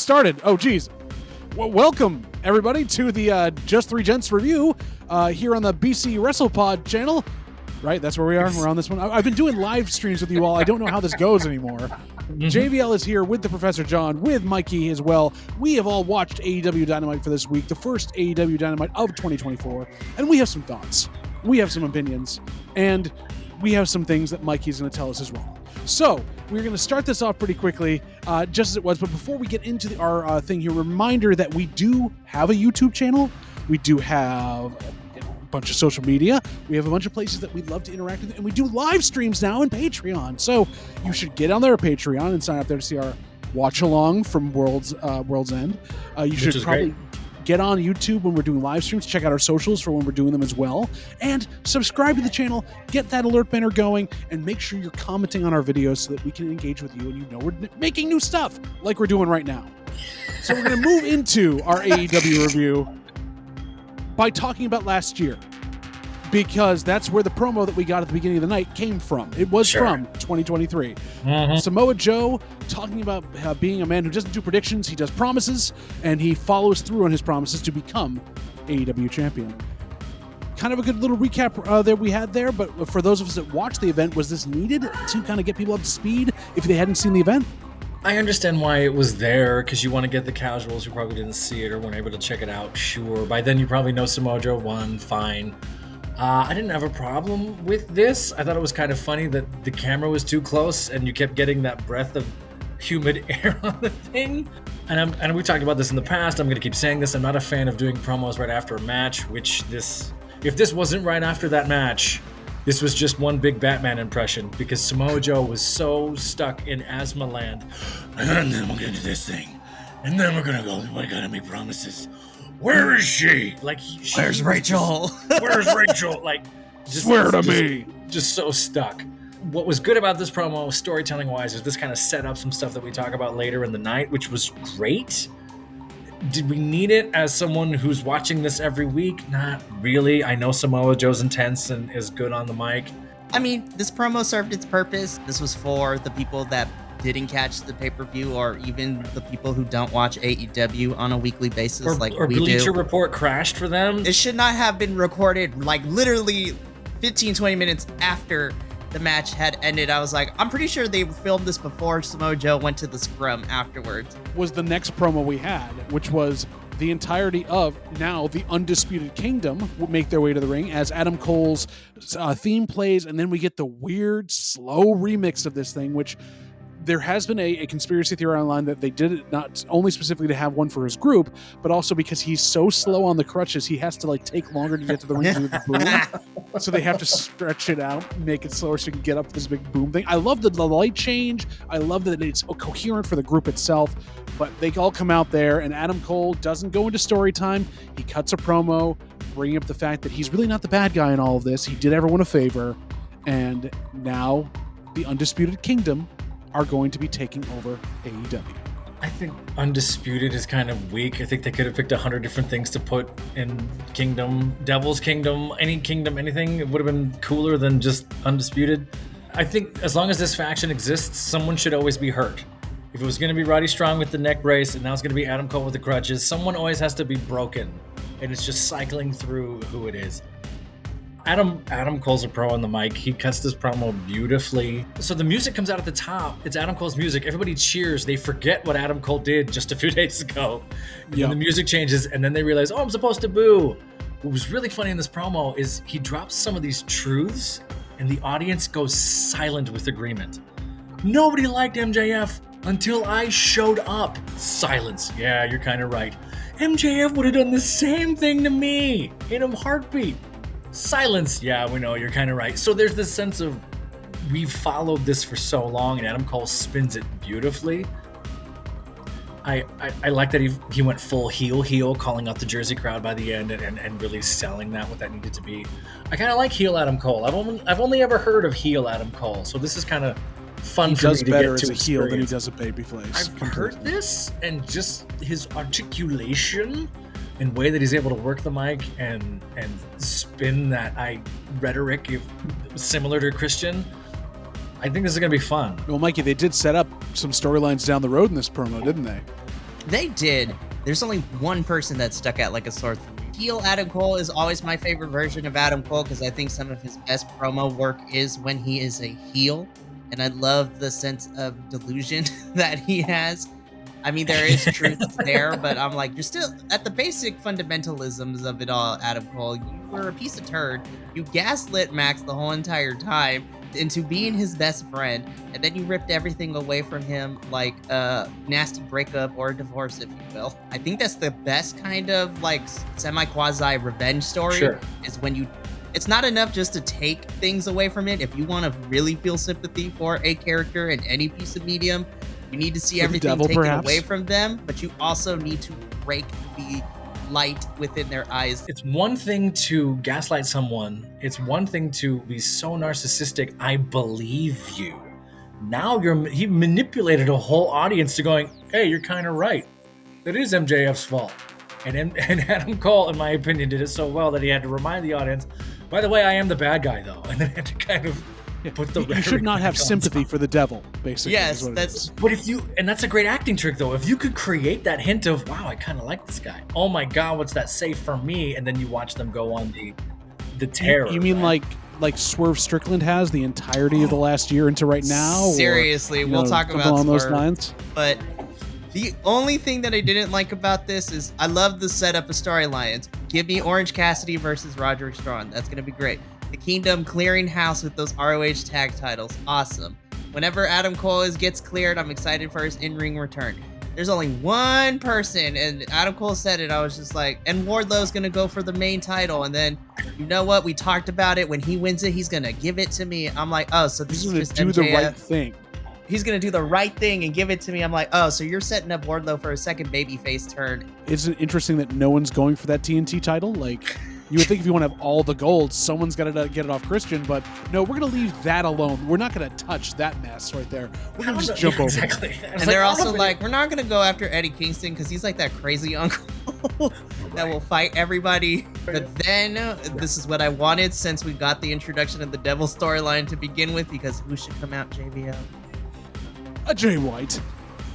started. Oh, geez. Welcome, everybody, to the Just Three Gents review here on the BC WrestlePod channel. Right, that's where we are. We're on this one. I've been doing live streams with you all. I don't know how this goes anymore. JVL is here with the Professor John, with Mikey as well. We have all watched AEW Dynamite for this week, the first AEW Dynamite of 2024, and we have some thoughts. We have some opinions, and we have some things that Mikey's going to tell us as well. So, we're going to start this off pretty quickly, just as it was, but before we get into our thing here, reminder that we do have a YouTube channel. We do have bunch of social media. We have a bunch of places that we'd love to interact with, and we do live streams now on Patreon. So you should get on there Patreon and sign up there to see our watch along from World's End. You should probably get on YouTube when we're doing live streams. Check out our socials for when we're doing them as well, and subscribe to the channel. Get that alert banner going, and make sure you're commenting on our videos so that we can engage with you and you know we're making new stuff like we're doing right now. So we're going to move into our AEW review by talking about last year, because that's where the promo that we got at the beginning of the night came from. It was from 2023. Samoa Joe talking about being a man who doesn't do predictions, he does promises, and he follows through on his promises to become AEW champion. Kind of a good little recap that we had there, but for those of us that watched the event, was this needed to kind of get people up to speed if they hadn't seen the event? I understand why it was there, because you want to get the casuals who probably didn't see it or weren't able to check it out. Sure, by then you probably know Samoa Joe won, fine. I didn't have a problem with this. I thought it was kind of funny that the camera was too close and you kept getting that breath of humid air on the thing. And we talked about this in the past. I'm going to keep saying this. I'm not a fan of doing promos right after a match, if this wasn't right after that match, this was just one big Batman impression, because Samoa Joe was so stuck in asthma land. And then we'll get to this thing. And then we're going to go, we got to make promises. Where is she? Like, where's Rachel? Where's Rachel? Like, swear to me. Just so stuck. What was good about this promo, storytelling-wise, is this kind of set up some stuff that we talk about later in the night, which was great. Did we need it as someone who's watching this every week? Not really. I know Samoa Joe's intense and is good on the mic. I mean, this promo served its purpose. This was for the people that didn't catch the pay-per-view, or even the people who don't watch AEW on a weekly basis or we Bleacher do. Report crashed for them. It should not have been recorded like literally 15-20 minutes after the match had ended. I was like, I'm pretty sure they filmed this before Samoa Joe went to the scrum afterwards. Was the next promo we had, which was the entirety of now the Undisputed Kingdom will make their way to the ring as Adam Cole's theme plays, and then we get the weird, slow remix of this thing, which there has been a conspiracy theory online that they did it not only specifically to have one for his group, but also because he's so slow on the crutches, he has to take longer to get to the ring with the boom. So they have to stretch it out, make it slower so he can get up to this big boom thing. I love the light change. I love that it's coherent for the group itself, but they all come out there and Adam Cole doesn't go into story time. He cuts a promo, bringing up the fact that he's really not the bad guy in all of this. He did everyone a favor, and now the Undisputed Kingdom are going to be taking over AEW. I think Undisputed is kind of weak. I think they could have picked 100 different things to put in Kingdom, Devil's Kingdom, any kingdom, anything. It would have been cooler than just Undisputed. I think as long as this faction exists, someone should always be hurt. If it was going to be Roddy Strong with the neck brace, and now it's going to be Adam Cole with the crutches, someone always has to be broken. And it's just cycling through who it is. Adam Cole's a pro on the mic. He cuts this promo beautifully. So the music comes out at the top. It's Adam Cole's music. Everybody cheers. They forget what Adam Cole did just a few days ago. And then the music changes, and then they realize, oh, I'm supposed to boo. What was really funny in this promo is he drops some of these truths, and the audience goes silent with agreement. Nobody liked MJF until I showed up. Silence. Yeah, you're kind of right. MJF would have done the same thing to me in a heartbeat. Silence. Yeah, we know, you're kind of right. So there's this sense of we've followed this for so long, and Adam Cole spins it beautifully. I like that he went full heel, calling out the Jersey crowd by the end and really selling that what that needed to be. I kind of like heel Adam Cole. I've only ever heard of heel Adam Cole, so this is kind of fun for me to get to experience. He does better as a heel than he does a babyface. I've heard this, and just his articulation and way that he's able to work the mic and spin that rhetoric similar to Christian. I think this is going to be fun. Well, Mikey, they did set up some storylines down the road in this promo, didn't they? They did. There's only one person that stuck out like a sore thumb. Heel Adam Cole is always my favorite version of Adam Cole because I think some of his best promo work is when he is a heel. And I love the sense of delusion that he has. I mean, there is truth there, but I'm like, you're still at the basic fundamentalisms of it all, Adam Cole. You were a piece of turd. You gaslit Max the whole entire time into being his best friend, and then you ripped everything away from him like a nasty breakup or a divorce, if you will. I think that's the best kind of like semi-quasi revenge story. Sure. Is when you, it's not enough just to take things away from it. If you want to really feel sympathy for a character in any piece of medium, you need to see everything taken away from them, but you also need to break the light within their eyes. It's one thing to gaslight someone. It's one thing to be so narcissistic, I believe you. Now he manipulated a whole audience to going, hey, you're kind of right. That is MJF's fault. And Adam Cole, in my opinion, did it so well that he had to remind the audience, by the way, I am the bad guy, though. And then had to kind of put the you should not have sympathy for the devil, basically. Yes, that's. But and that's a great acting trick, though. If you could create that hint of, wow, I kind of like this guy. Oh my God, what's that say for me? And then you watch them go on the terror. You mean right? like Swerve Strickland has the entirety of the last year into right now? Seriously, we'll talk about on Swerve, those lines. But the only thing that I didn't like about this is I love the setup of storylines. Give me Orange Cassidy versus Roderick Strong. That's going to be great. The Kingdom clearing house with those ROH tag titles. Awesome. Whenever Adam Cole gets cleared, I'm excited for his in-ring return. There's only one person, and Adam Cole said it. I was just like, and Wardlow's going to go for the main title. And then, you know what? We talked about it. When he wins it, he's going to give it to me. I'm like, oh, so this is just do MJF. the right thing. He's going to do the right thing and give it to me. I'm like, oh, so you're setting up Wardlow for a second babyface turn. Isn't it interesting that no one's going for that TNT title? Like, you would think if you want to have all the gold, someone's got to get it off Christian, but no, we're going to leave that alone. We're not going to touch that mess right there. We're going to just jump over it. And they're also like, we're not going to go after Eddie Kingston because he's like that crazy uncle that will fight everybody. But then, this is what I wanted since we got the introduction of the Devil storyline to begin with, because who should come out, JVL? Jay White.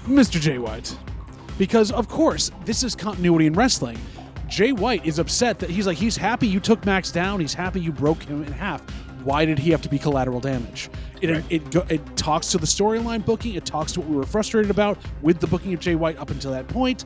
Mr. Jay White. Because, of course, this is continuity in wrestling. Jay White is upset that he's happy you took Max down. He's happy you broke him in half. Why did he have to be collateral damage? It talks to the storyline booking. It talks to what we were frustrated about with the booking of Jay White up until that point.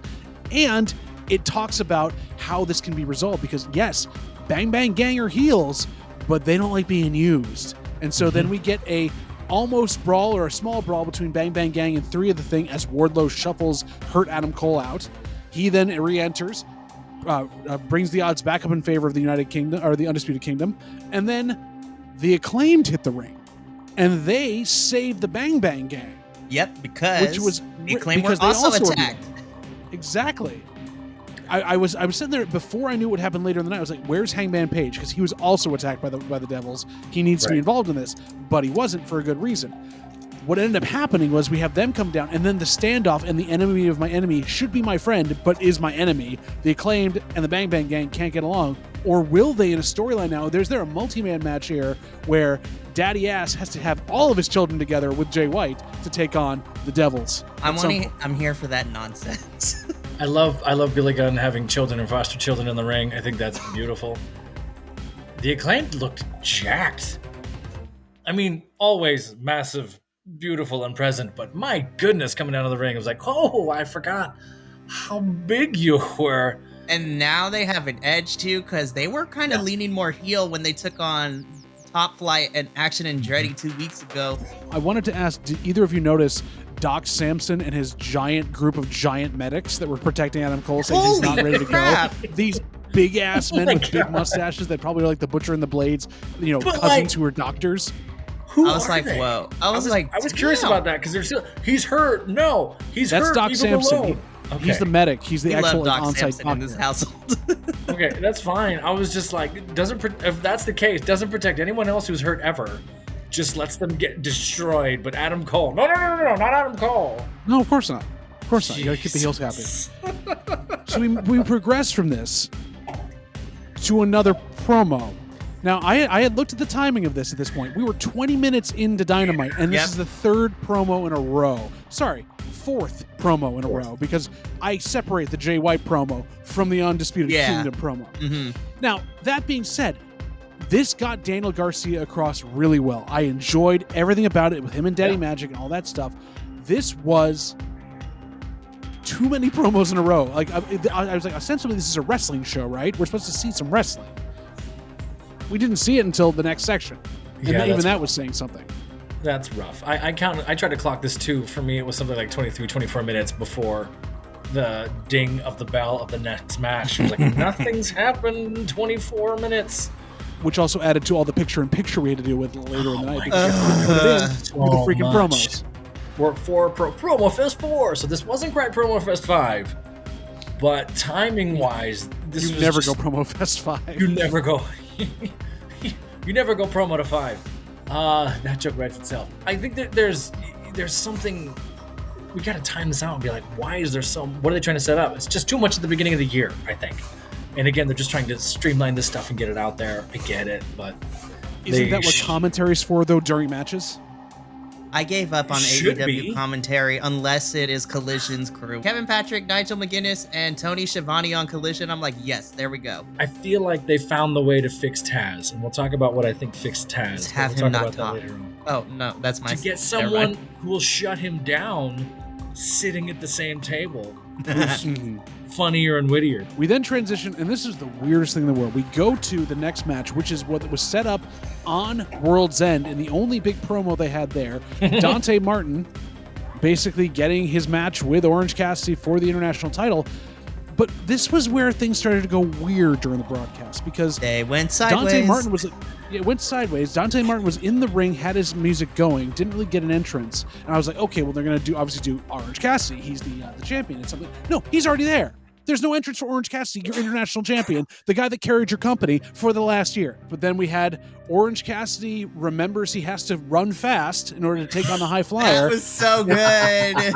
And it talks about how this can be resolved. Because, yes, Bang Bang Gang are heels, but they don't like being used. And so then we get a almost brawl or a small brawl between Bang Bang Gang and Three of the Thing as Wardlow shuffles hurt Adam Cole out. He then re-enters, brings the odds back up in favor of the United Kingdom or the Undisputed Kingdom, and then the Acclaimed hit the ring, and they saved the Bang Bang Gang. Yep, because the Acclaimed were also attacked. Exactly. I was sitting there before I knew what happened later in the night. I was like, "Where's Hangman Page?" Because he was also attacked by the Devils. He needs to be involved in this, but he wasn't for a good reason. What ended up happening was we have them come down, and then the standoff, and the enemy of my enemy should be my friend, but is my enemy. The Acclaimed and the Bang Bang Gang can't get along. Or will they in a storyline now? There's a multi-man match here where Daddy Ass has to have all of his children together with Jay White to take on the Devils. I'm here for that nonsense. I love Billy Gunn having children and foster children in the ring. I think that's beautiful. The Acclaimed looked jacked. I mean, always massive, beautiful, and present, but my goodness, coming out of the ring, it was like, oh, I forgot how big you were. And now they have an edge too, because they were kind of leaning more heel when they took on Top Flight and Action Andretti 2 weeks ago. I wanted to ask, did either of you notice Doc Samson and his giant group of giant medics that were protecting Adam Cole, saying he's not ready to go? These big ass men with big mustaches that probably are like the Butcher and the Blades, cousins who are doctors. I was like, they? Whoa. I was curious about that because there's he's hurt. No, that's hurt. Doc Samson. Okay. He's the medic. He's the actual on-site doctor in this household. Okay, that's fine. I was just like, if that's the case, doesn't protect anyone else who's hurt ever. Just lets them get destroyed. But Adam Cole, no, not Adam Cole. No, of course not. Of course not. You gotta keep the heels happy. So we progress from this to another promo. Now, I had looked at the timing of this at this point. We were 20 minutes into Dynamite, and this is the third promo in a row. Sorry, 4th promo in a row because I separate the Jay White promo from the Undisputed Kingdom promo. Mm-hmm. Now, that being said, this got Daniel Garcia across really well. I enjoyed everything about it with him and Daddy Magic and all that stuff. This was too many promos in a row. Like I was like, ostensibly this is a wrestling show, right? We're supposed to see some wrestling. We didn't see it until the next section, and even that was saying something. That's rough. I tried to clock this too. For me, it was something like 23, 24 minutes before the ding of the bell of the next match. It was like nothing's happened in 24 minutes. Which also added to all the picture-in-picture we had to deal with later in the night. With the freaking promos. We're for Promo Fest 4, so this wasn't quite Promo Fest 5. But timing-wise, this was never go Promo Fest 5. You never go. You never go promo to 5. That joke writes itself. I think that there's something. We gotta time this out and be like, why is there what are they trying to set up? It's just too much at the beginning of the year, I think. And again, they're just trying to streamline this stuff and get it out there. I get it, but isn't that what commentary's for though during matches? I gave up on AEW commentary unless it is Collision's crew. Kevin Patrick, Nigel McGuinness, and Tony Schiavone on Collision. I'm like, yes, there we go. I feel like they found the way to fix Taz, and we'll talk about what I think fixed Taz. Just have him not talk. Oh no, that's my. To get someone who will shut him down, sitting at the same table. Funnier and wittier. We then transition, and this is the weirdest thing in the world. We go to the next match, which is what was set up on World's End, and the only big promo they had there, Dante Martin basically getting his match with Orange Cassidy for the international title. But this was where things started to go weird during the broadcast because they went sideways. Dante Martin was it went sideways. Dante Martin was in the ring, had his music going, didn't really get an entrance, and I was like, okay, well they're gonna obviously do Orange Cassidy. He's the champion and something. No, he's already there. There's no entrance for Orange Cassidy, your international champion, the guy that carried your company for the last year. But then we had Orange Cassidy remembers he has to run fast in order to take on the High Flyer. That was so good.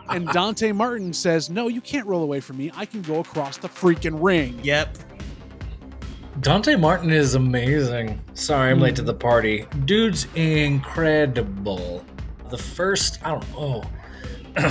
And Dante Martin says, no, you can't roll away from me. I can go across the freaking ring. Yep. Dante Martin is amazing. Sorry, I'm late to the party. Dude's incredible. The first, I don't know,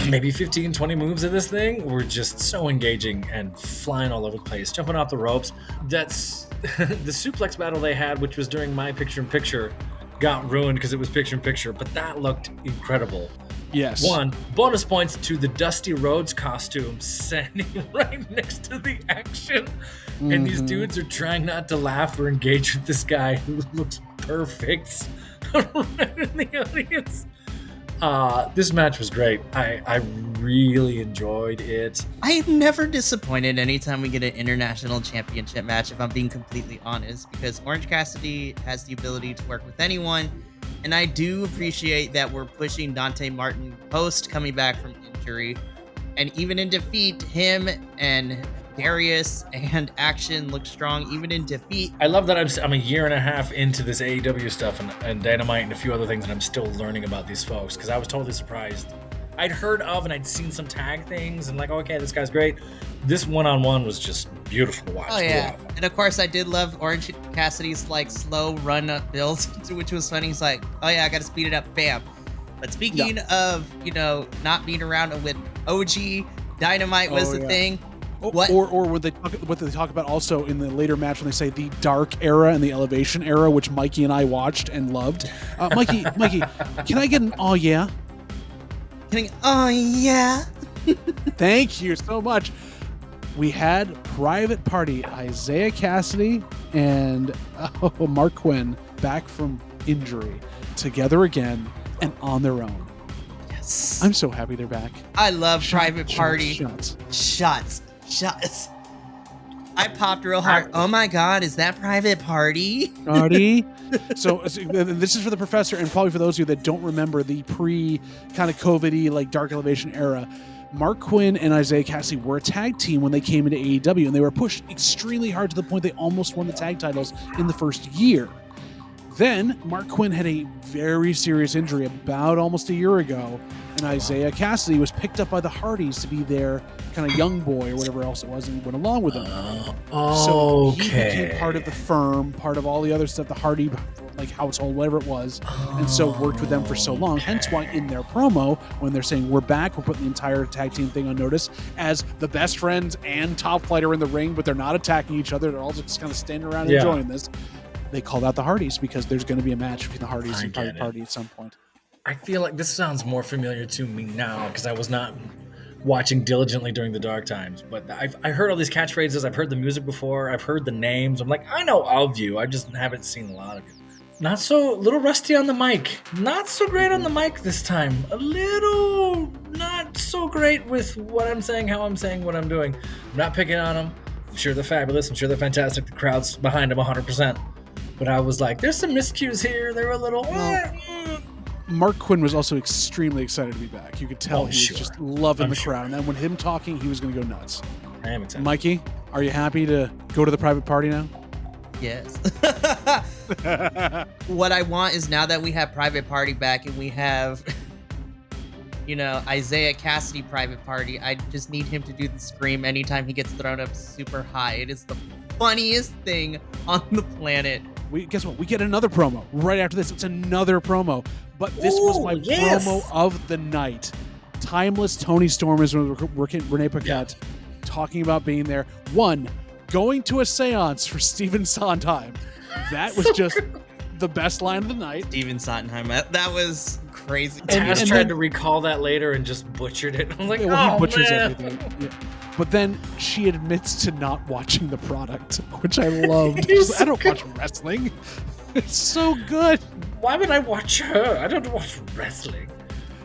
maybe 15, 20 moves of this thing were just so engaging and flying all over the place, jumping off the ropes. That's the suplex battle they had, which was during my picture-in-picture, got ruined because it was picture-in-picture, but that looked incredible. Yes. One, bonus points to the Dusty Rhodes costume standing right next to the action. Mm-hmm. And these dudes are trying not to laugh or engage with this guy who looks perfect right in the audience. This match was great. I really enjoyed it. I am never disappointed anytime we get an international championship match, if I'm being completely honest, because Orange Cassidy has the ability to work with anyone, and I do appreciate that we're pushing Dante Martin post coming back from injury, and even in defeat, him and Darius and Action look strong even in defeat. I love that I'm a year and a half into this AEW stuff and Dynamite and a few other things, and I'm still learning about these folks because I was totally surprised. I'd heard of and I'd seen some tag things and like, okay, this guy's great. This one-on-one was just beautiful to watch. Oh yeah, and of course I did love Orange Cassidy's like slow run up build, which was funny. He's like, oh yeah, I gotta speed it up, bam. But speaking of, not being around when OG Dynamite was the thing. What? Or what they talk about also in the later match when they say the dark era and the elevation era, which Mikey and I watched and loved. Mikey, can I get an oh yeah? Oh yeah. Thank you so much. We had Private Party, Isaiah Cassidy and Mark Quinn back from injury together again and on their own. Yes. I'm so happy they're back. I love Private Party. Shots. I popped real hard. Oh my God, is that Private Party? So this is for the professor and probably for those of you that don't remember the pre kind of COVID-y like Dark Elevation era. Mark Quinn and Isaiah Cassidy were a tag team when they came into AEW, and they were pushed extremely hard to the point they almost won the tag titles in the first year. Then Mark Quinn had a very serious injury about almost a year ago, and Isaiah Cassidy was picked up by the Hardys to be their kind of young boy or whatever else it was, and he went along with them. So he became part of the firm, part of all the other stuff, the Hardy, like household, whatever it was, and so worked with them for so long. Hence why in their promo, when they're saying we're back, we're putting the entire tag team thing on notice as the best friends and top flight are in the ring, but they're not attacking each other. They're all just kind of standing around enjoying this. They called out the Hardys because there's going to be a match between the Hardys and Private Party at some point. I feel like this sounds more familiar to me now because I was not watching diligently during the dark times, but I heard all these catchphrases. I've heard the music before. I've heard the names. I'm like, I know of you. I just haven't seen a lot of you. Not so, little rusty on the mic. Not so great on the mic this time. A little not so great with what I'm saying, how I'm saying, what I'm doing. I'm not picking on them. I'm sure they're fabulous. I'm sure they're fantastic. The crowd's behind them 100%. But I was like, there's some miscues here. They're a little... Mark Quinn was also extremely excited to be back. You could tell he was just loving the crowd. And then when him talking, he was going to go nuts. I am excited. Mikey, are you happy to go to the Private Party now? Yes. What I want is now that we have Private Party back and we have, Isaiah Cassidy Private Party, I just need him to do the scream anytime he gets thrown up super high. It is the funniest thing on the planet. Guess what? We get another promo right after this. It's another promo. But this was my promo of the night. Timeless Tony Storm is Renee Paquette talking about being there. One, going to a seance for Stephen Sondheim. That was just the best line of the night. Stephen Sondheim. That was crazy. Taz tried to recall that later and just butchered it. I was like, he butchers everything. Yeah. But then she admits to not watching the product, which I loved. I don't watch wrestling. It's so good. Why would I watch her? I don't watch wrestling.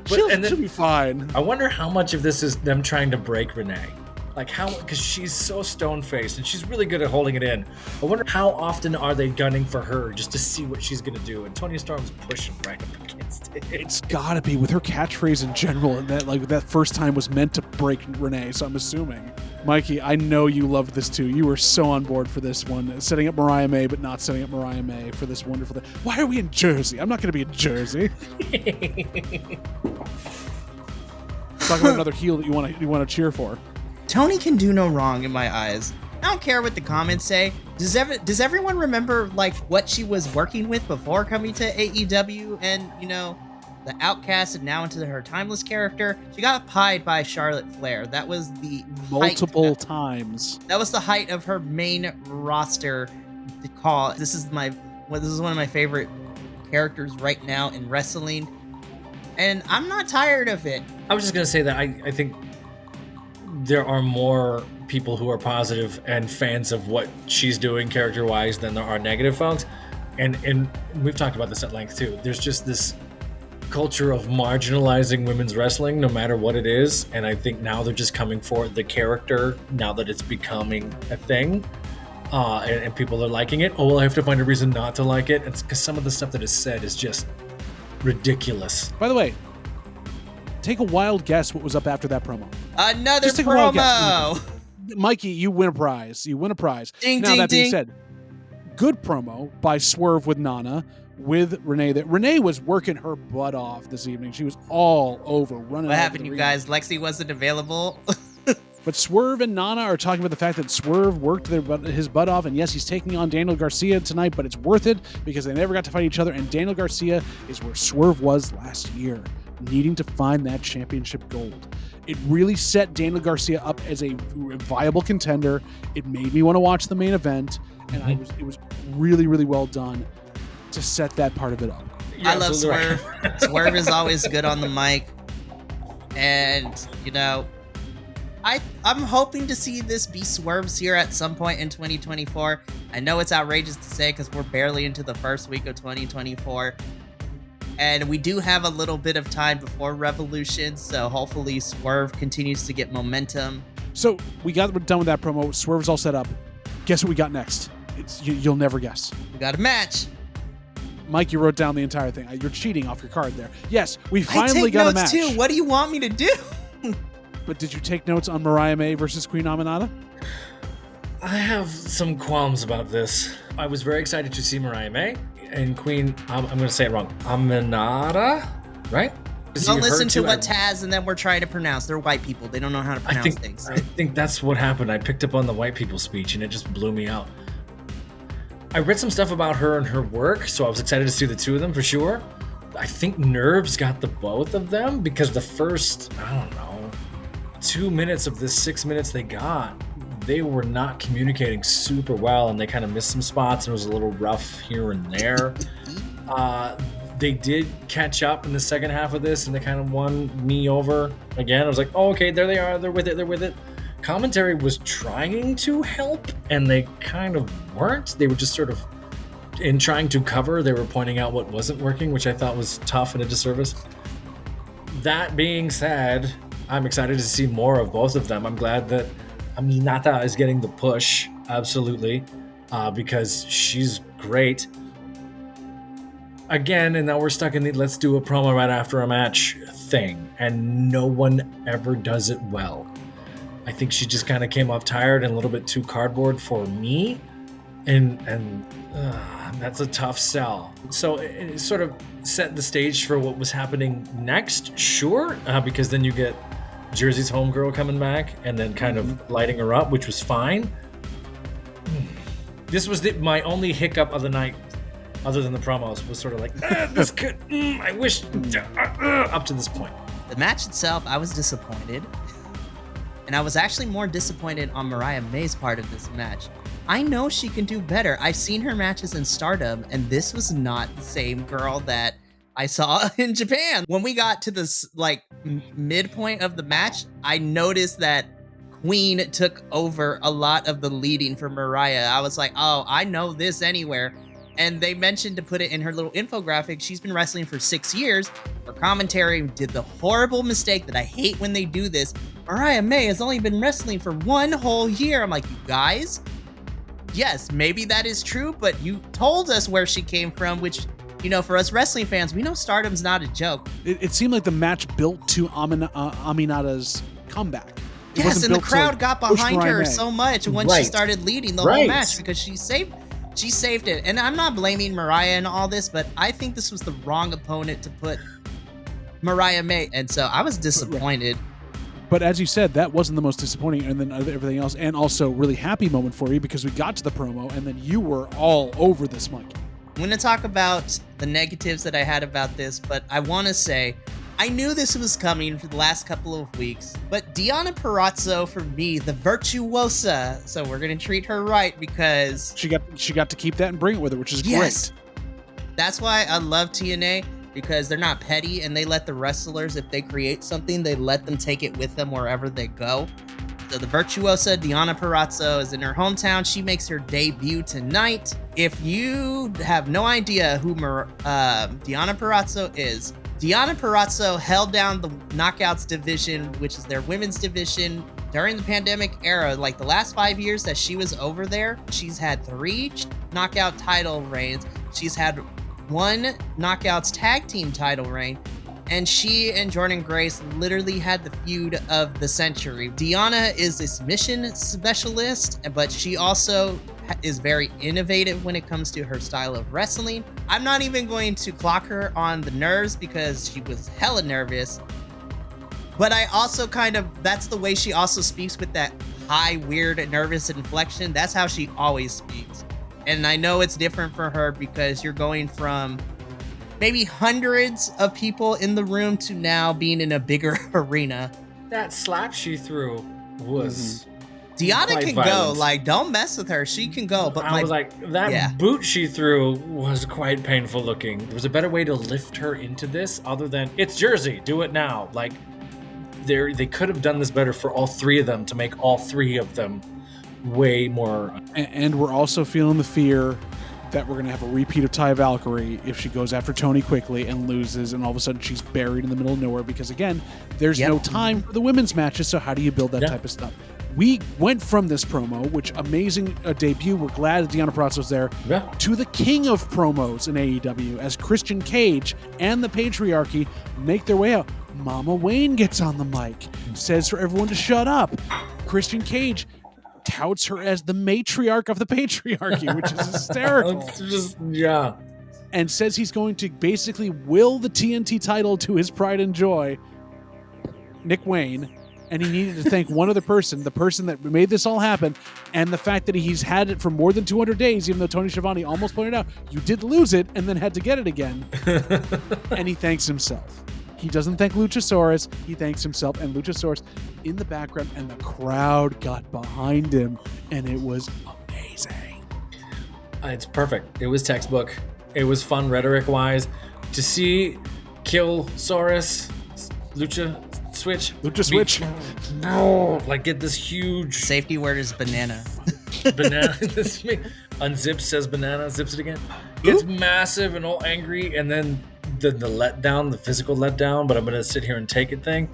She'll be fine. I wonder how much of this is them trying to break Renee. Like because she's so stone-faced and she's really good at holding it in. I wonder how often are they gunning for her just to see what she's going to do. And Tony Storm's pushing right up against it. It's got to be with her catchphrase in general. And that first time was meant to break Renee. So I'm assuming. Mikey, I know you loved this too. You were so on board for this one. Setting up Mariah May, but not setting up Mariah May for this wonderful thing. Why are we in Jersey? I'm not going to be in Jersey. Talk about another heel that you want to cheer for. Tony can do no wrong in my eyes. I don't care what the comments say. Does everyone remember what she was working with before coming to AEW and the Outcast and now into her Timeless character? She got pied by Charlotte Flair. That was the multiple times. That was the height of her main roster to call. This is one of my favorite characters right now in wrestling, and I'm not tired of it. I was just gonna say that I think there are more people who are positive and fans of what she's doing character-wise than there are negative folks. And we've talked about this at length too. There's just this culture of marginalizing women's wrestling no matter what it is. And I think now they're just coming for the character now that it's becoming a thing. And people are liking it. Oh, well, I have to find a reason not to like it. It's because some of the stuff that is said is just ridiculous. By the way, take a wild guess what was up after that promo. Another promo. Mikey, you win a prize. Ding, now, ding, that being ding. said, good promo by Swerve with Nana, with Renee. That Renee was working her butt off this evening. She was all over running. What happened, you guys? Lexi wasn't available. But Swerve and Nana are talking about the fact that Swerve worked his butt off, and yes, he's taking on Daniel Garcia tonight, but it's worth it because they never got to fight each other, and Daniel Garcia is where Swerve was last year, needing to find that championship gold. It really set Daniel Garcia up as a viable contender. It made me want to watch the main event, and it was really, really well done to set that part of it up. I love Swerve. Right. Swerve is always good on the mic, and I'm hoping to see this be Swerve's here at some point in 2024. I know it's outrageous to say because we're barely into the first week of 2024. And we do have a little bit of time before Revolution, so hopefully Swerve continues to get momentum. So we got done with that promo. Swerve's all set up. Guess what we got next? You'll never guess. We got a match. Mike, you wrote down the entire thing. You're cheating off your card there. Yes, we finally got a match. I take notes too. What do you want me to do? But did you take notes on Mariah May versus Queen Aminata? I have some qualms about this. I was very excited to see Mariah May and Queen, I'm going to say it wrong, Aminata, right? Don't listen to what Taz and them were trying to pronounce. They're white people. They don't know how to pronounce things. I think that's what happened. I picked up on the white people speech and it just blew me out. I read some stuff about her and her work, so I was excited to see the two of them for sure. I think nerves got the both of them because the first, 2 minutes of this 6 minutes they got, they were not communicating super well, and they kind of missed some spots, and it was a little rough here and there. They did catch up in the second half of this, and they kind of won me over again. I was like, oh, okay, there they are. They're with it. Commentary was trying to help, and they kind of weren't. They were just sort of, in trying to cover, they were pointing out what wasn't working, which I thought was tough and a disservice. That being said, I'm excited to see more of both of them. I'm glad that Aminata is getting the push, absolutely, because she's great. Again, and now we're stuck in the let's do a promo right after a match thing, and no one ever does it well. I think she just kind of came off tired and a little bit too cardboard for me, and that's a tough sell. So it sort of set the stage for what was happening next, sure, because then you get Jersey's homegirl coming back and then kind of lighting her up, which was fine. This was my only hiccup of the night, other than the promos, was sort of like, this could, I wish, up to this point. The match itself, I was disappointed. And I was actually more disappointed on Mariah May's part of this match. I know she can do better. I've seen her matches in Stardom, and this was not the same girl that I saw in Japan. When we got to this midpoint of the match, I noticed that Queen took over a lot of the leading for Mariah. I was like, oh, I know this anywhere. And they mentioned to put it in her little infographic. She's been wrestling for 6 years. Her commentary did the horrible mistake that I hate when they do this. Mariah May has only been wrestling for 1 whole year. I'm like, you guys, yes, maybe that is true, but you told us where she came from, which, for us wrestling fans, we know Stardom's not a joke. It seemed like the match built to Aminata's comeback. Yes, and the crowd got behind her so much when she started leading the whole match because she saved it. And I'm not blaming Mariah and all this, but I think this was the wrong opponent to put Mariah May. And so I was disappointed. But as you said, that wasn't the most disappointing, and then everything else, and also really happy moment for you because we got to the promo, and then you were all over this, Mikey. I'm going to talk about the negatives that I had about this, but I want to say I knew this was coming for the last couple of weeks, but Deonna Purrazzo, for me, the virtuosa, so we're going to treat her right because she got to keep that and bring it with her, which is great. That's why I love TNA, because they're not petty and they let the wrestlers, if they create something, they let them take it with them wherever they go. So the virtuosa Deonna Purrazzo is in her hometown. She makes her debut tonight. If you have no idea who Deonna Purrazzo is, Deonna Purrazzo held down the Knockouts division, which is their women's division, during the pandemic era. Like the last 5 years that she was over there, she's had 3 knockout title reigns. She's had 1 Knockouts tag team title reign, and she and Jordynne Grace literally had the feud of the century. Deonna is a submission specialist, but she also is very innovative when it comes to her style of wrestling. I'm not even going to clock her on the nerves because she was hella nervous, but I also that's the way she also speaks, with that high, weird, nervous inflection. That's how she always speaks. And I know it's different for her because you're going from maybe hundreds of people in the room to now being in a bigger arena. That slap she threw was... Deonna can go. Don't mess with her. She can go. But I was like, that boot she threw was quite painful looking. There was a better way to lift her into this other than, it's Jersey, do it now. They could have done this better for all 3 of them to make all 3 of them way more. And we're also feeling the fear that we're going to have a repeat of Ty Valkyrie if she goes after Tony quickly and loses, and all of a sudden she's buried in the middle of nowhere because, again, there's no time for the women's matches, so how do you build that type of stuff? We went from this promo, which amazing debut, we're glad that Deonna Purrazzo's there, to the king of promos in AEW as Christian Cage and the Patriarchy make their way out. Mama Wayne gets on the mic, says for everyone to shut up. Christian Cage touts her as the matriarch of the Patriarchy, which is hysterical. And says he's going to basically will the TNT title to his pride and joy, Nick Wayne. and he needed to thank one other person, the person that made this all happen, and the fact that he's had it for more than 200 days, even though Tony Schiavone almost pointed out, you did lose it and then had to get it again. And he thanks himself. He doesn't thank Luchasaurus, he thanks himself, and Luchasaurus in the background, and the crowd got behind him, and it was amazing. It's perfect. It was textbook. It was fun rhetoric-wise. To see Killsaurus, Lucha Switch. Like get this huge... Safety word is banana. Banana. Unzips, says banana, zips it again. It's massive and all angry, and then the letdown, the physical letdown, but I'm going to sit here and take it thing.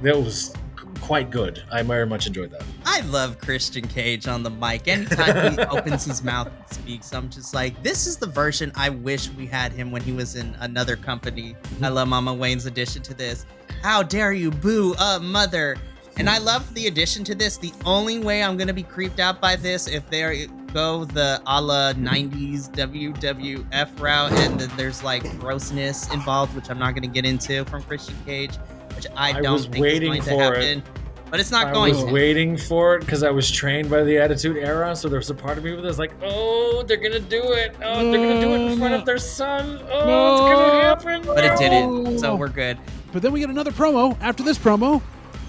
That was quite good. I very much enjoyed that. I love Christian Cage on the mic. Anytime he opens his mouth and speaks, I'm just like, this is the version I wish we had him when he was in another company. I love Mama Wayne's addition to this. How dare you boo a mother? And I love the addition to this. The only way I'm going to be creeped out by this, if they go the a la 90s WWF route, and then there's like grossness involved, which I'm not going to get into from Christian Cage, which I don't think is going to happen. But it's not going to. I was waiting for it because I was trained by the Attitude Era, so there's a part of me that was like, oh, they're going to do it. Oh, they're going to do it in front of their son. Oh, it's going to happen. But it didn't, so we're good. But then we get another promo after this promo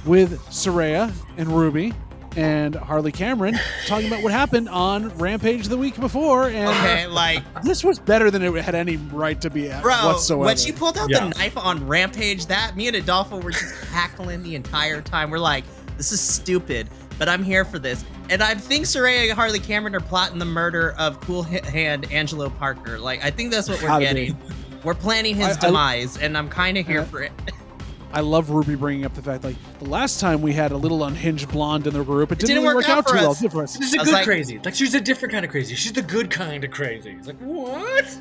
with Saraya and Ruby and Harley Cameron talking about what happened on Rampage the week before. And okay, like, this was better than it had any right to be at whatsoever. When she pulled out the knife on Rampage, that me and Adolfo were just cackling the entire time. We're like, this is stupid, but I'm here for this. And I think Saraya and Harley Cameron are plotting the murder of Cool Hand Angelo Parker. Like, I think that's what we're getting. We're planning his demise, and I'm kind of here for it. I love Ruby bringing up the fact, like, the last time we had a little unhinged blonde in the group, it didn't really work out too well. She's a good crazy. Like, she's a different kind of crazy. She's the good kind of crazy. It's like, what?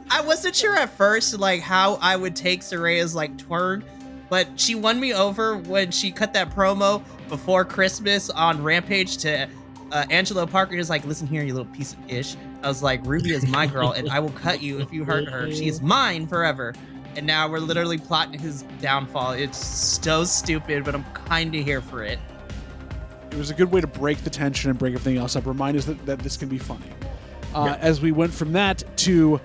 I wasn't sure at first, like, how I would take Saraya's, like, turn, but she won me over when she cut that promo before Christmas on Rampage to Angelo Parker. Is like, listen here, you little piece of ish. I was like, Ruby is my girl, and I will cut you if you hurt her. She is mine forever. And now we're literally plotting his downfall. It's so stupid, but I'm kind of here for it. It was a good way to break the tension and break everything else up. Remind us that this can be funny. As we went from that to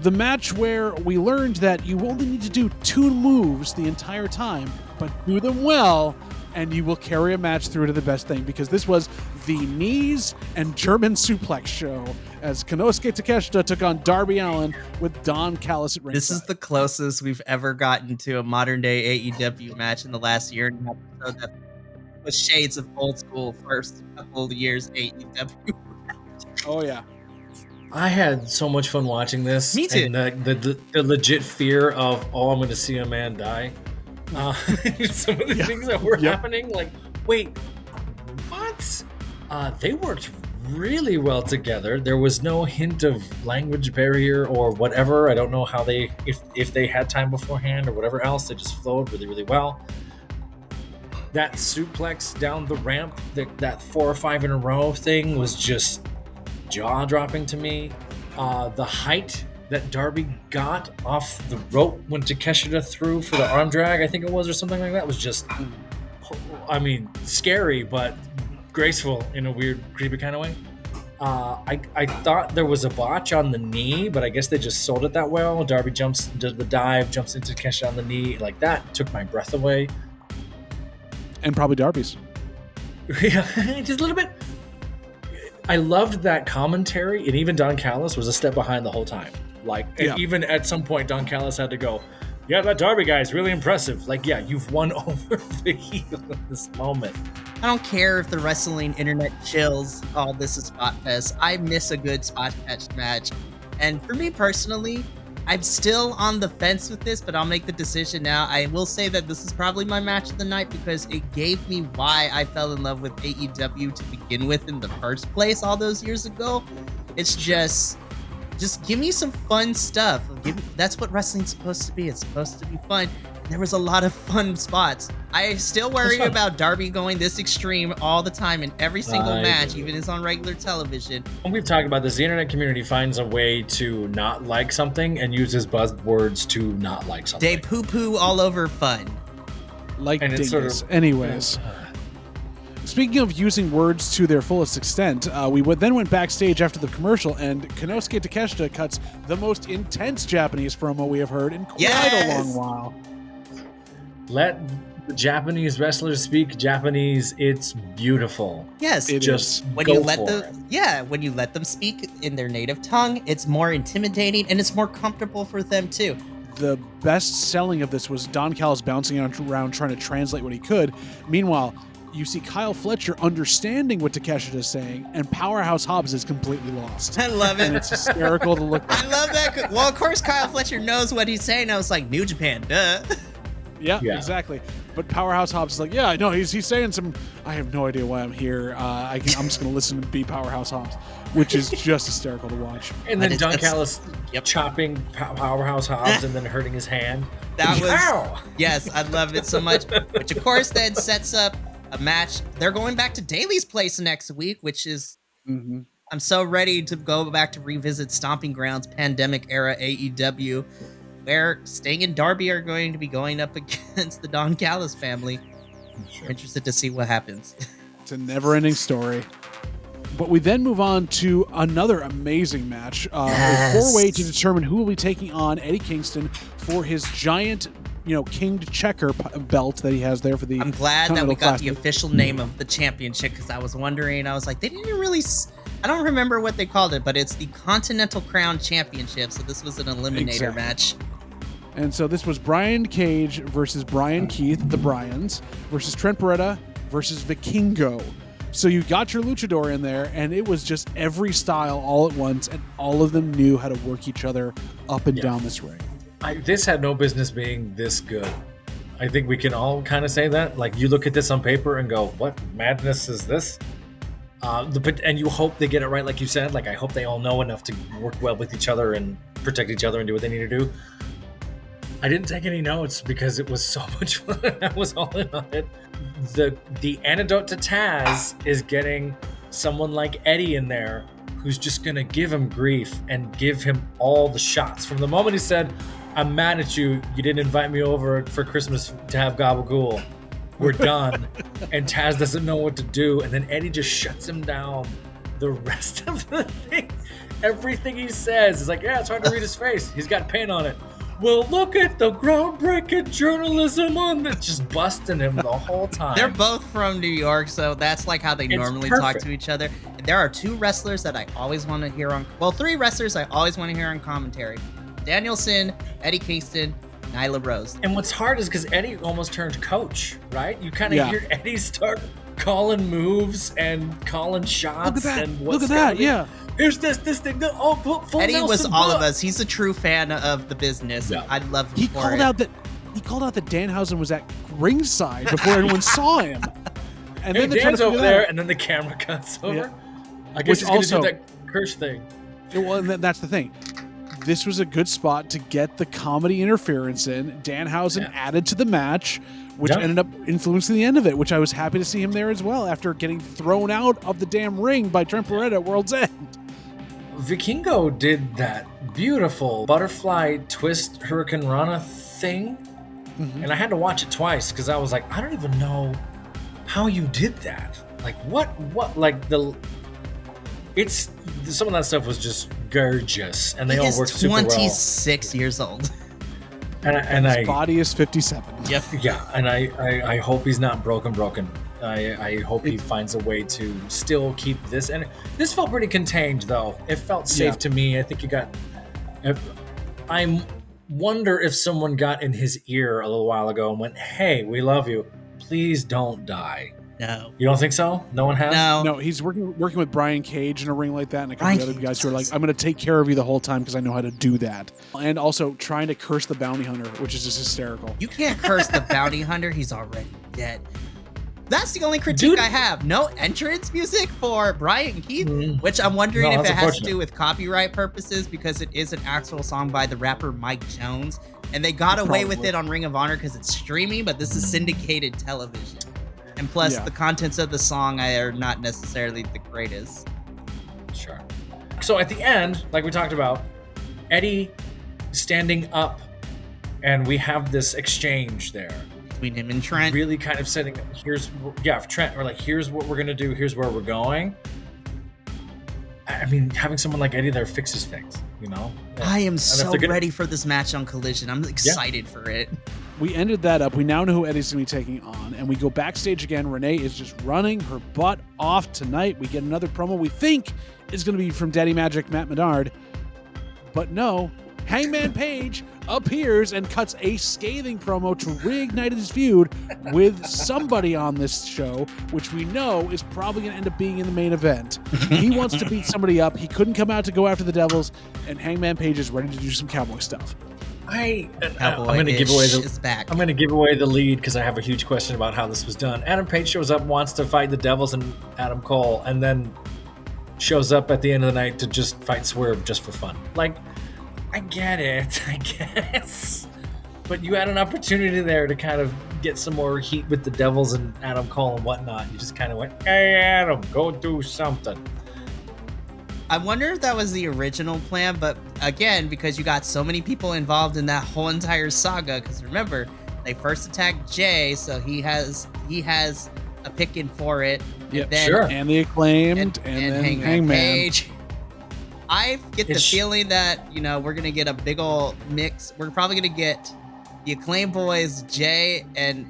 the match where we learned that you only need to do 2 moves the entire time, but do them well, and you will carry a match through to the best thing, because this was the knees and German suplex show as Konosuke Takeshita took on Darby Allin with Don Callis at ringside. This is the closest we've ever gotten to a modern day AEW match in the last year and a half. So that was shades of old school first couple of years AEW. Oh yeah. I had so much fun watching this. Me too. And the legit fear of, oh, I'm going to see a man die. Some of the things that were happening, like, wait, what? They worked really well together. There was no hint of language barrier or whatever. I don't know how if they had time beforehand or whatever else. They just flowed really, really well. That suplex down the ramp, that 4 or 5 in a row thing was just jaw-dropping to me. The height that Darby got off the rope when Takeshita threw for the arm drag, I think it was, or something like that, was just, I mean, scary, but graceful in a weird, creepy kind of way. I thought there was a botch on the knee, but I guess they just sold it that well. Darby does the dive, jumps into Takeshita on the knee. Like, that took my breath away. And probably Darby's. Yeah, just a little bit. I loved that commentary, and even Don Callis was a step behind the whole time. Like, and even at some point, Don Callis had to go, yeah, that Darby guy is really impressive. Like, yeah, you've won over the heel in this moment. I don't care if the wrestling internet chills. Oh, this is Spot Fest. I miss a good Spot Fest match. And for me personally, I'm still on the fence with this, but I'll make the decision now. I will say that this is probably my match of the night because it gave me why I fell in love with AEW to begin with in the first place all those years ago. It's just give me some fun stuff. That's what wrestling's supposed to be. It's supposed to be fun. There was a lot of fun spots. I still worry about Darby going this extreme all the time in every single match, even if it's on regular television. When we've talked about this, the internet community finds a way to not like something and uses buzzwords to not like something. They poo-poo all over fun. Like And it's dingus. sort of- Anyways. Speaking of using words to their fullest extent, we then went backstage after the commercial, and Konosuke Takeshita cuts the most intense Japanese promo we have heard in quite a long while. Let the Japanese wrestlers speak Japanese. It's beautiful. Yes, It Just is. when go you let for them, it. when you let them speak in their native tongue, it's more intimidating and it's more comfortable for them too. The best selling of this was Don Callis bouncing around trying to translate what he could. Meanwhile, you see Kyle Fletcher understanding what Takeshita is saying, and Powerhouse Hobbs is completely lost. I love And it. it's hysterical to look at. I love that. Well, of course, Kyle Fletcher knows what he's saying. I was like, New Japan, duh. Yeah, Yeah. exactly. But Powerhouse Hobbs is like, yeah, I know. He's saying some. I have no idea why I'm here. I'm just going to listen and be Powerhouse Hobbs, which is just hysterical to watch. And then But Don it's- Callis chopping Powerhouse Hobbs and then hurting his hand. That was Ow! yes, I love it so much. Which of course then sets up a match. They're going back to Daly's place next week, which is Mm-hmm. I'm so ready to go back to revisit Stomping Grounds pandemic era AEW, where Sting and Darby are going to be going up against the Don Callis family. Sure. Interested to see what happens. It's a never-ending story. But we then move on to another amazing match, a four-way to determine who will be taking on Eddie Kingston for his giant, kinged checker belt that he has there for the. I'm glad that we Continental got the Classic. official name of the championship, because I was wondering, I was like, they didn't really, I don't remember what they called it, but it's the Continental Crown Championship, so this was an eliminator Exactly. match. And so this was Brian Cage versus Brian Keith, the Bryans, versus Trent Beretta versus Vikingo. So you got your luchador in there, and it was just every style all at once, and all of them knew how to work each other up and down this ring. This had no business being this good. I think we can all kind of say that. Like, you look at this on paper and go, what madness is this? And you hope they get it right, like you said. Like, I hope they all know enough to work well with each other and protect each other and do what they need to do. I didn't take any notes because it was so much fun. I was all in on it. The antidote to Taz is getting someone like Eddie in there who's just going to give him grief and give him all the shots. From the moment he said, I'm mad at you, you didn't invite me over for Christmas to have gabagool. We're done. And Taz doesn't know what to do. And then Eddie just shuts him down the rest of the thing. Everything he says is like, yeah, it's hard to read his face. He's got paint on it. Well, look at the groundbreaking journalism on it. Just busting him the whole time. They're both from New York, so that's like how they It's normally talk perfect. to each other. And there are two wrestlers that I always want to hear on, well, three wrestlers I always want to hear on commentary. Danielson, Eddie Kingston, Nyla Rose. And what's hard is because Eddie almost turned coach, right? You kind of Yeah. hear Eddie start calling moves and calling shots. Look at that. And Look what's at that. gonna be- Yeah. Here's this thing. Oh, full Eddie was Nelson all of Buck. us. He's a true fan of the business. Yeah. I love him He for called it. out that Danhausen was at ringside before anyone saw him. And Hey, then they tried Dan's to over figure there, that and then the camera cuts over. Yeah. I Which guess he's going to do also- that curse thing. out. Well, and that's the thing. This was a good spot to get the comedy interference in. Danhausen Yeah. added to the match, which Yeah. ended up influencing the end of it, which I was happy to see him there as well after getting thrown out of the damn ring by Trent Beretta at World's End. Vikingo did that beautiful butterfly twist Hurricanrana thing. Mhm. And I had to watch it twice because I was like, I don't even know how you did that. Like, some of that stuff was just gorgeous, and they He all is worked super well. 26 years old. And His I body is 57. Yep. yeah, and I hope he's not broken. I hope he finds a way to still keep this. And this felt pretty contained, though. It felt safe Yeah. to me. I think you got. I wonder if someone got in his ear a little while ago and went, "Hey, we love you. Please don't die." No. You don't think so? No one has. No. No, he's working with Brian Cage in a ring like that, and a couple Brian of other Cage guys who are like, does. "I'm going to take care of you the whole time because I know how to do that." And also trying to curse the bounty hunter, which is just hysterical. You can't curse the bounty hunter. He's already dead. That's the only critique Dude. I have. No entrance music for Brian Keith, Mm. which I'm wondering No, if that's it has to unfortunate. do with copyright purposes because it is an actual song by the rapper Mike Jones. And they got away with Probably. it on Ring of Honor because it's streaming, but this is syndicated television. And plus, Yeah. the contents of the song are not necessarily the greatest. Sure. So at the end, like we talked about, Eddie standing up, and we have this exchange there. between him and Trent. Really kind of setting Trent, or like, here's what we're gonna do, here's where we're going. I mean, having someone like Eddie there fixes things, you know. I am so ready for this match on Collision. I'm excited for it. We ended that up. We now know who Eddie's going to be taking on, and we go backstage again. Renee is just running her butt off tonight. We get another promo we think is going to be from Daddy Magic Matt Menard, but no, Hangman Page appears and cuts a scathing promo to reignite his feud with somebody on this show, which we know is probably going to end up being in the main event. He wants to beat somebody up. He couldn't come out to go after the Devils, and Hangman Page is ready to do some cowboy stuff. I'm going to give away the lead because I have a huge question about how this was done. Adam Page shows up, wants to fight the Devils and Adam Cole, and then shows up at the end of the night to just fight Swerve just for fun. Like, I get it, I guess. But you had an opportunity there to kind of get some more heat with the Devils and Adam Cole and whatnot. You just kind of went, hey, Adam, go do something. I wonder if that was the original plan, but again, because you got so many people involved in that whole entire saga, because remember, they first attacked Jay, so he has a picking for it. Yep, sure. And the Acclaimed, and then Hangman. Page. I get the feeling that, you know, we're going to get a big old mix. We're probably going to get the Acclaimed Boys, Jay, and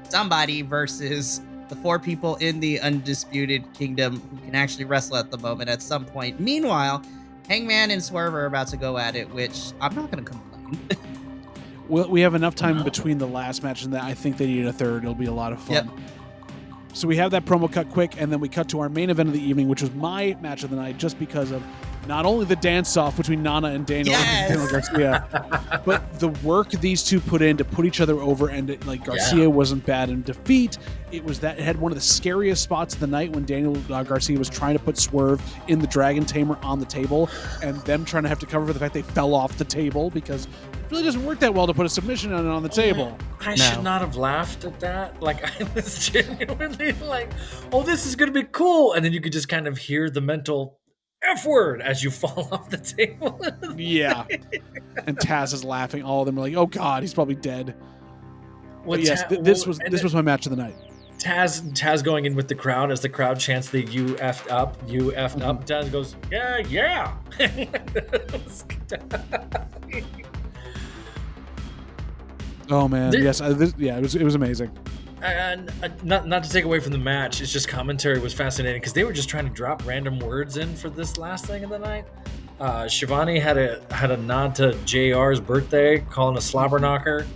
somebody versus the 4 people in the Undisputed Kingdom who can actually wrestle at the moment at some point. Meanwhile, Hangman and Swerve are about to go at it, which I'm not going to complain. Well, we have enough time between the last match and that. I think they need a third. It'll be a lot of fun. Yep. So we have that promo cut quick, and then we cut to our main event of the evening, which was my match of the night, just because of not only the dance-off between Nana and Daniel, Garcia, but the work these two put in to put each other over, and like Garcia wasn't bad in defeat. It had one of the scariest spots of the night when Daniel Garcia was trying to put Swerve in the Dragon Tamer on the table, and them trying to have to cover for the fact they fell off the table, because it really doesn't work that well to put a submission on the table. I should not have laughed at that. Like, I was genuinely like, oh, this is going to be cool. And then you could just kind of hear the mental F word as you fall off the table. Yeah. And Taz is laughing. All of them are like, oh, God, he's probably dead. Well, yes, this was my match of the night. Taz going in with the crowd as the crowd chants the "You effed up, you effed up." Taz goes, yeah. Oh man, yes, it was amazing. And not to take away from the match, it's just commentary was fascinating because they were just trying to drop random words in for this last thing of the night. Shivani had a nod to JR's birthday, calling a slobber knocker.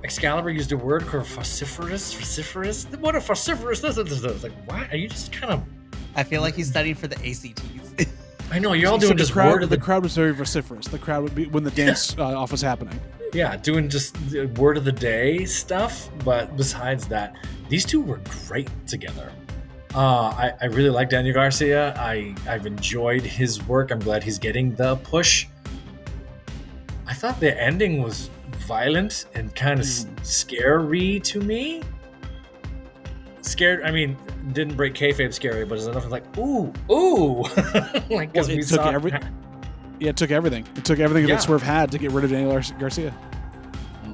Excalibur used a word called vociferous. What a vociferous! Like, what? Are you just kind of? I feel like he's studying for the ACTs. I know you're all doing just word. The crowd was very vociferous. The crowd would be when the dance off was happening. Yeah, doing just the word of the day stuff. But besides that, these two were great together. I really like Daniel Garcia. I've enjoyed his work. I'm glad he's getting the push. I thought the ending was violent and kind of scary to me. Scared. I mean, didn't break kayfabe scary, but it's enough like ooh. Like, because it took everything. It took everything that Swerve had to get rid of Daniel Garcia.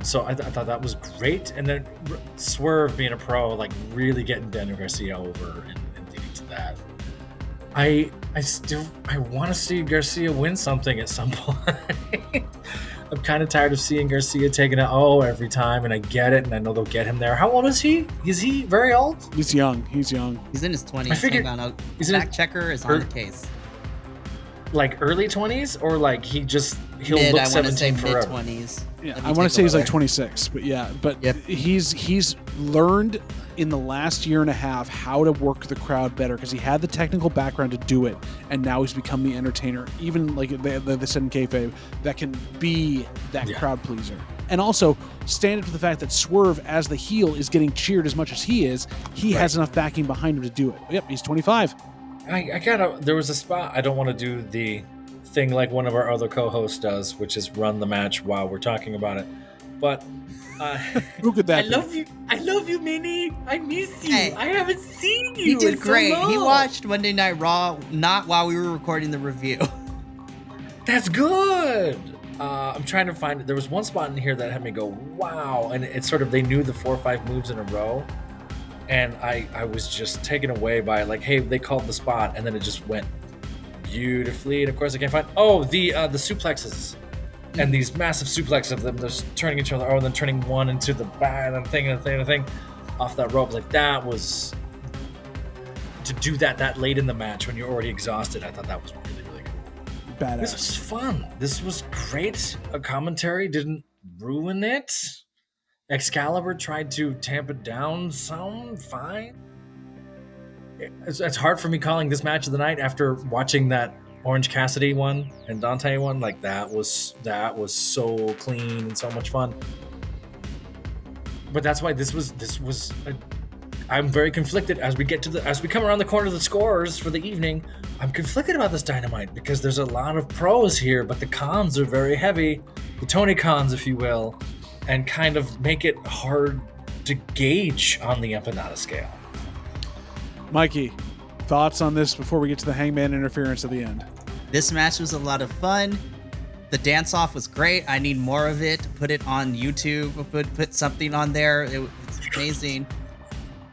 So I thought that was great, and then Swerve being a pro, like really getting Daniel Garcia over and leading to that. I want to see Garcia win something at some point. I'm kind of tired of seeing Garcia taking an O every time, and I get it, and I know they'll get him there. How old is he? Is he very old? He's young. He's in his 20s. I figured fact checker is on the case. Like early 20s, or like he'll mid, look I 17 forever. Mid-20s. Yeah, I want to say he's like 26, but yeah, he's learned in the last year and a half how to work the crowd better because he had the technical background to do it, and now he's become the entertainer. Even like they said in kayfabe, that can be that crowd pleaser, and also stand up to the fact that Swerve as the heel is getting cheered as much as he is. He has enough backing behind him to do it. Yep, he's 25. There was a spot, I don't want to do the thing like one of our other co-hosts does, which is run the match while we're talking about it. But who could that? I love you, Minnie. I miss you. Hey, I haven't seen you. He did great. So long. He watched Monday Night Raw, not while we were recording the review. That's good. I'm trying to find it. There was one spot in here that had me go, wow. And it's sort of, they knew the 4 or 5 moves in a row. And I was just taken away by like, hey, they called the spot. And then it just went beautifully. And of course I can't find, the suplexes. And these massive suplexes of them just turning each other over and then turning one into the back and then thing off that rope. Like that was, to do that late in the match when you're already exhausted, I thought that was really, really cool. Badass. This was fun. This was great. A commentary didn't ruin it. Excalibur tried to tamp it down some, fine. It's hard for me calling this match of the night after watching that Orange Cassidy one and Dante one. Like that was so clean and so much fun. But that's why this was I'm very conflicted as we come around the corner of the scores for the evening. I'm conflicted about this Dynamite because there's a lot of pros here, but the cons are very heavy, the Tony cons, if you will, and kind of make it hard to gauge on the empanada scale. Mikey, thoughts on this before we get to the Hangman interference at the end? This match was a lot of fun. The dance-off was great. I need more of it. Put it on YouTube. Put something on there. It's amazing.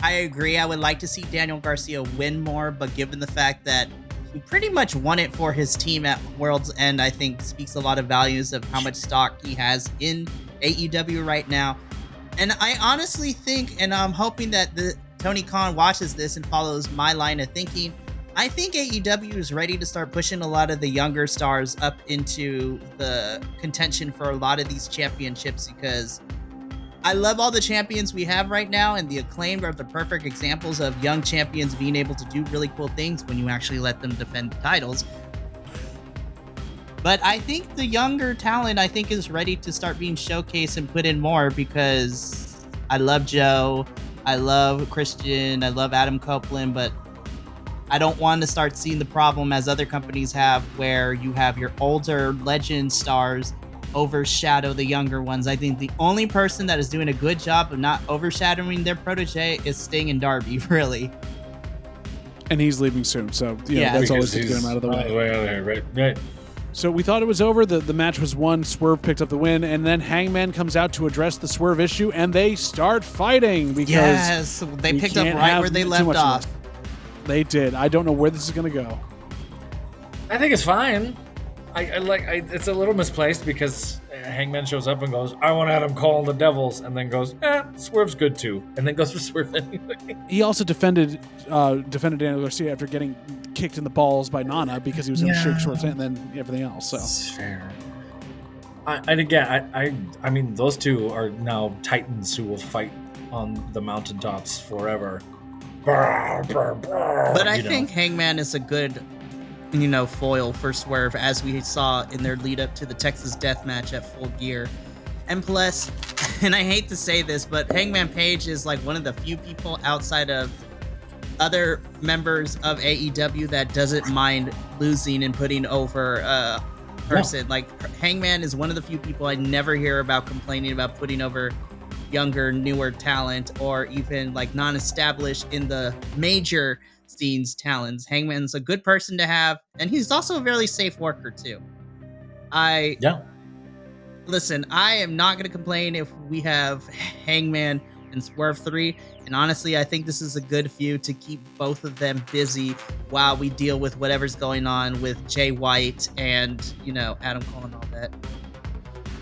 I agree. I would like to see Daniel Garcia win more, but given the fact that he pretty much won it for his team at World's End, I think speaks a lot of values of how much stock he has in AEW right now. And I honestly think, and I'm hoping that Tony Khan watches this and follows my line of thinking, I think AEW is ready to start pushing a lot of the younger stars up into the contention for a lot of these championships, because I love all the champions we have right now, and the Acclaimed are the perfect examples of young champions being able to do really cool things when you actually let them defend the titles. But I think the younger talent, I think, is ready to start being showcased and put in more, because I love Joe, I love Christian, I love Adam Copeland, but I don't want to start seeing the problem as other companies have, where you have your older legend stars overshadow the younger ones. I think the only person that is doing a good job of not overshadowing their protege is Sting and Darby, really. And he's leaving soon, so that's always to get him out of the way. Out of here, right. So we thought it was over. The match was won. Swerve picked up the win, and then Hangman comes out to address the Swerve issue, and they start fighting because they picked up right where they left off. They did. I don't know where this is going to go. I think it's fine. It's a little misplaced because Hangman shows up and goes, I want Adam Cole and the Devils, and then goes, Swerve's good too, and then goes for Swerve anyway. He also defended Daniel Garcia after getting kicked in the balls by Nana because he was in short shorts and then everything else. So that's fair. I mean, those two are now titans who will fight on the mountaintops forever. But I think Hangman is a good, foil for Swerve, as we saw in their lead up to the Texas Death Match at Full Gear. And plus, and I hate to say this, but Hangman Page is like one of the few people outside of other members of AEW that doesn't mind losing and putting over a person. Yeah. Like, Hangman is one of the few people I never hear about complaining about putting over younger, newer talent, or even like non-established in the major scenes talents. Hangman's a good person to have, and he's also a very safe worker too. Listen, I am not going to complain if we have Hangman and Swerve 3, and honestly, I think this is a good feud to keep both of them busy while we deal with whatever's going on with Jay White and, Adam Cole and all that.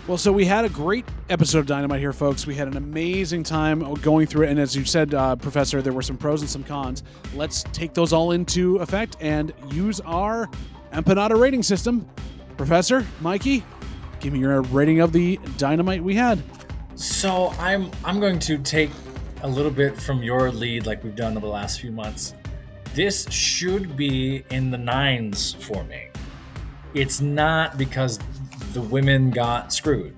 Well, so we had a great episode of Dynamite here, folks. We had an amazing time going through it. And as you said, Professor, there were some pros and some cons. Let's take those all into effect and use our empanada rating system. Professor, Mikey, give me your rating of the Dynamite we had. So I'm going to take a little bit from your lead like we've done over the last few months. This should be in the 9s for me. It's not because the women got screwed.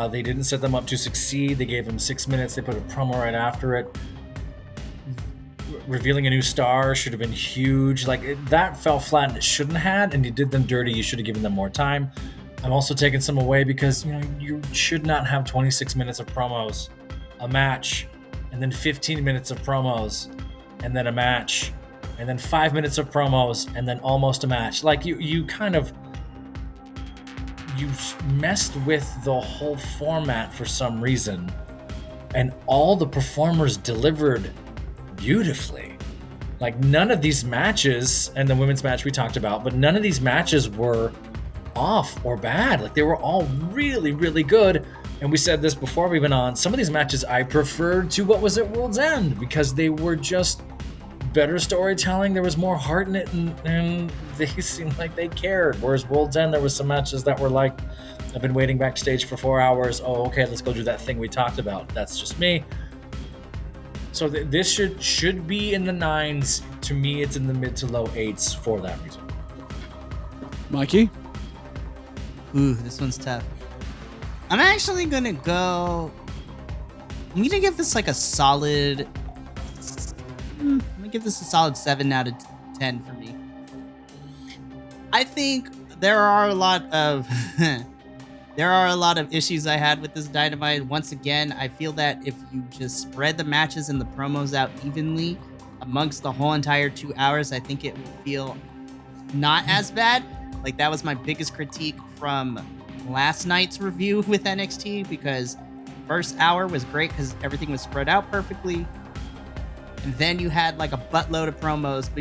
They didn't set them up to succeed. They gave them 6 minutes. They put a promo right after it. Revealing a new star should have been huge. That fell flat and it shouldn't have, and you did them dirty. You should have given them more time. I'm also taking some away because you should not have 26 minutes of promos, a match, and then 15 minutes of promos, and then a match, and then 5 minutes of promos, and then almost a match. You you messed with the whole format for some reason, and all the performers delivered beautifully. Like, none of these matches, and the women's match we talked about, but none of these matches were off or bad. Like, they were all really, really good. And we said this before we went on. Some of these matches I preferred to what was at World's End because they were just better storytelling. There was more heart in it, and they seemed like they cared. Whereas World's End, there was some matches that were like, I've been waiting backstage for 4 hours. Oh, okay, let's go do that thing we talked about. That's just me. So this should be in the 9s. To me, it's in the mid to low 8s for that reason. Mikey? Ooh, this one's tough. I'm actually gonna go. I'm gonna give this like a solid. I'm gonna give this a solid 7 out of 10 for me. I think there are a lot of issues I had with this Dynamite. Once again, I feel that if you just spread the matches and the promos out evenly amongst the whole entire 2 hours, I think it would feel not as bad. Like, that was my biggest critique from last night's review with NXT, because first hour was great because everything was spread out perfectly, and then you had like a buttload of promos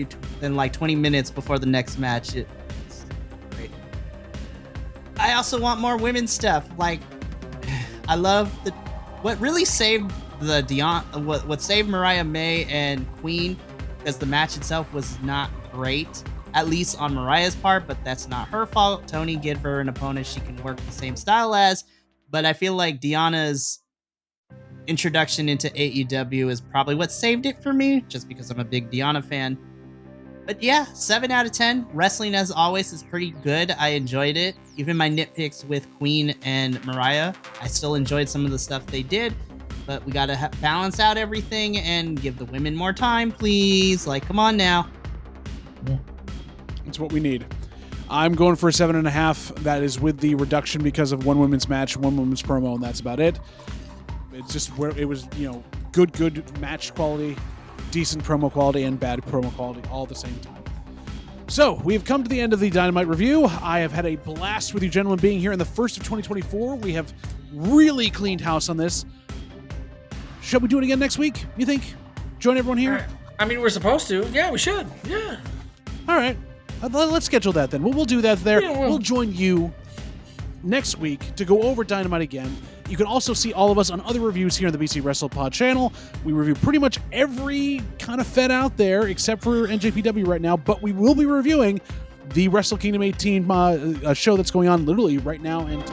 in like 20 minutes before the next match. It's great. I also want more women's stuff. Like, I love what really saved what saved Mariah May and Queen, because the match itself was not great, at least on Mariah's part, but that's not her fault. Tony, give her an opponent she can work the same style as. But I feel like Deonna's introduction into AEW is probably what saved it for me, just because I'm a big Deonna fan. But yeah, 7 out of 10. Wrestling, as always, is pretty good. I enjoyed it. Even my nitpicks with Queen and Mariah, I still enjoyed some of the stuff they did. But we gotta balance out everything and give the women more time, please. Like, come on now. Yeah. That's what we need. I'm going for a 7.5. That is with the reduction because of one women's match, one women's promo, and that's about it. It's just where it was, good match quality, decent promo quality, and bad promo quality all at the same time. So, we've come to the end of the Dynamite review. I have had a blast with you gentlemen being here in the first of 2024. We have really cleaned house on this. Shall we do it again next week, you think? Join everyone here? I mean, we're supposed to. Yeah, we should. Yeah. All right. Let's schedule that then. We'll do that there. Yeah, we'll join you next week to go over Dynamite again. You can also see all of us on other reviews here on the BC WrestlePod channel. We review pretty much every kind of fed out there except for NJPW right now, but we will be reviewing the Wrestle Kingdom 18 show that's going on literally right now and